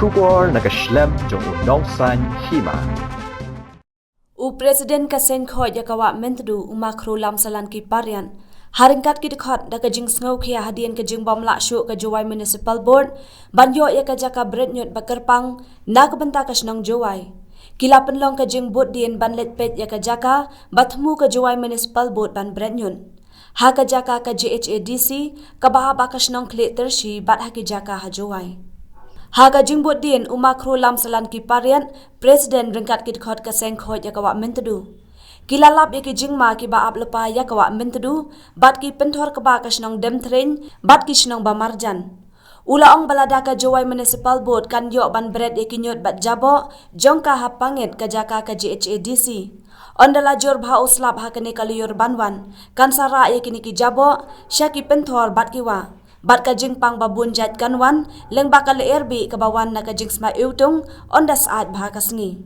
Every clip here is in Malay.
Shubor nakaslem jong udongsan hima. U Presiden Kasen Khoi Yakawa Mentdu Umakro Lamsalan Ki Parian Haringkat ki dekhot da kajing sngau khia hadian kajing bom lakshu ka Jowai Municipal Board banyo ya ka jaka bretnyot bakerpang na kabenta ka snong Jowai kila penlong kajing bot dien ban letpet ya ka jaka bathmu ka Jowai Municipal Board ban bretnyon ha ka jaka ka JHADC ka baha bakasnong kle tershi bat ha ki jaka ha Jowai Haga jingbot dien umakro lamsalan ki parian Presiden ringkat ki dekhot ka sengkhot ya kawa mentdu kilalap ya ki jingma ki ba ap lepa ya kawa mentdu bat ki penthor ka ba kasnong dem train bat ki snong ba marjan ula ong balada ka Jowai Municipal Board kan yo ban bred ya ki nyot bat jabo jongka ha panget ka jaka ka JHADC ondala jor bha uslap ha kene kaliyor banwan kan sara ya kini ki jabo syaki penthor bat ki wa Bat kajing pang babun jat kanwan, leng bakal erbi kabawan na kajing sma eutung, onda saat bahaka sengi.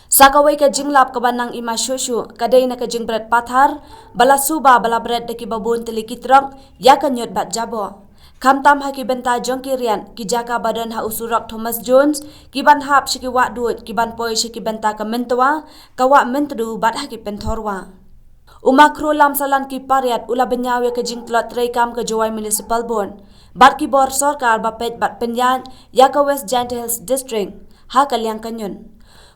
Sakaway kajing lap kabanang ima syusyu, kaday na kajing berat pathar, bala suba bala berat daki babun telikitrok, ya kanyot bat jabo. Kamtam haki benta jong kirian, kijaka badan ha usurok Thomas Jones, kiban hap syiki wak duit, kiban poy syiki benta ka mentwa, kawak mentdu bat haki pentorwa. Umakro lamsalan ki pariat ula benyawe ke jing tlot rekam ke Jowai Municipal Board. Bat ki bor sorkar bapet bat penyan ya ke West Giant Hills District ha kaliang kanyon.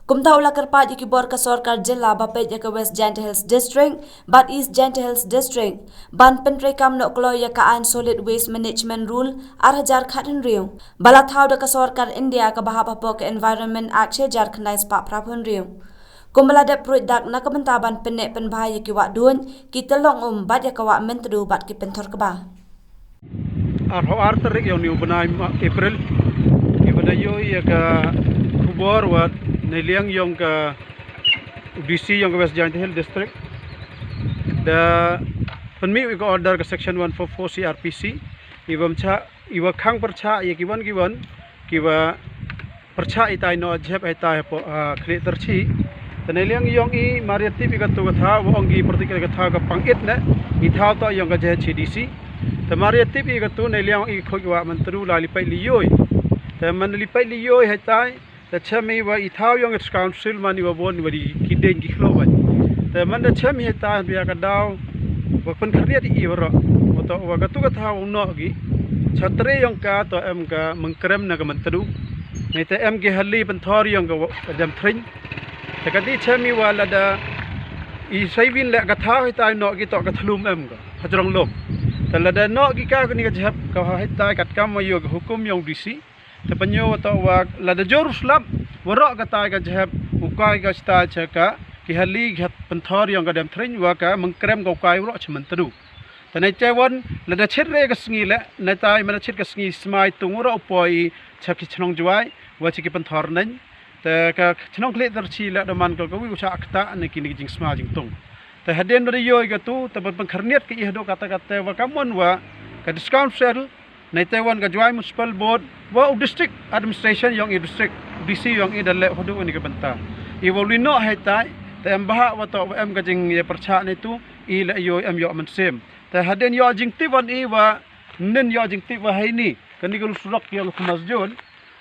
Kumta ula kerpat ki bor ke sorkar jela bapet ya ke West Giant Hills District bat East Giant Hills District ban penrekam nok klo ya kaan Solid Waste Management Rule arhajar khatin riu. Bala thau da ke sorkar India ke bahap apa ke Environment Act jar khnai spa prapun riu. Kumbala dep pruit dak na kebentaban penek penbahaya ki wak dun ki telong bat ya kawak mentdu bat ki pentor keba. Ar tarik yang ni benai April ibada yo ya ka kubor wat neliang yang ka DC yang ke West Giant Hill District da penmi we ko order ke section 144 CRPC iwam cha iwa khang percha ya kiwan kiwa percha itai no jep itai po creator chi Teneliang yang i mariati pikatu katha wongi pertikal katha ka pangit na ithau to yang ka JHADC te mariati pikatu neliang i khogwa mantru la lipai liyoy te man lipai liyoy hetai te chami wa ithau yang council mani wa bon wadi kiden ki khlo ba te man de chami hetai bia ka daw wa pen khariat i waro to wa katu katha no gi chatre yang ka to em ka mengkrem na ka mantru nei te em ki halli penthor yang ka jam thring Tekati chami wala da I saibin la katha hitai no ki to kathlum em ga hajrong lom talada no ki ka ni ka jap ka hitai kat kam yo hukum yong DC te panyo to wa la da Jerusalem waro katai ka jap ukai ka sta chaka ki hali ghat panthor yong ka dam thrin wa ka mengkrem ka ukai ro chman tadu tanai chewon la da chire ka sngi la na tai mana chit ka sngi smai tungro poi chaki chnong jwai wa chiki panthor nan te ka chnong kle terchi la daman ko wi usa akta ne kini jing sma jing tung te haden ri yo ga tu te ban kharniat ki ihdo kata wa kamon wa ka discount sale nei taiwan ka Jowai Municipal Board wa district administration yang i district DC yang i dalle hodu ni ka banta I woli no hetai te ambah wa to em ka jing ye percha ne tu I la yo em yo man sem te haden yo jing ti wan I wa nen yo jing ti wa haini kani ko surok yo masjid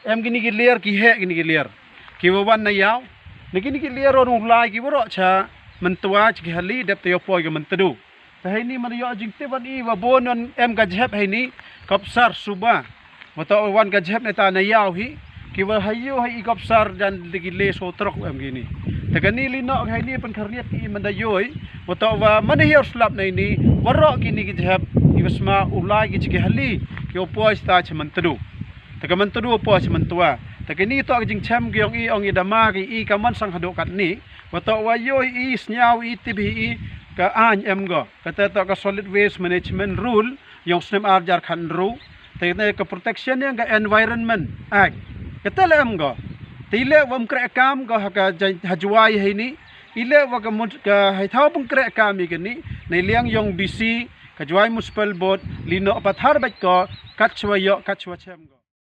em gini ki leer ki he gini ki leer Kiwawan na yaw, nagini ki liaro nung lai ki waro cha mentua chiki hali dep tayo po ga mentadu. Tahay ni man yo jing tiban I wabonon em ka jhep hay ni kapsar suba. Mato wan ka jhep na ta na yaw hi kiwa hayo hay kapsar dan digile so trok em gini. Tagani lino hay ni pan karniat ki mandayoy mato wa manahiyo slap na ini waro kini ki jhep iwasma ulai ki chiki hali ki opo sta cha mentadu. Taga mentadu opo cha mentua. Takini to jing cham gyong I ong idama ki I kaman sang hado kat ni wato wayo I snyaw I tibi I ka an em go kata to ka Solid Waste Management Rule yung snem arjar khan ru te ka protection yang ka Environment Act kata le em go tile wam kre kam go ka hajwai hini ile wa ka haithau pung kre kam I gani nei liang yung BC ka Jowai Municipal Board lino pathar bat ko kachwa yo kachwa cham go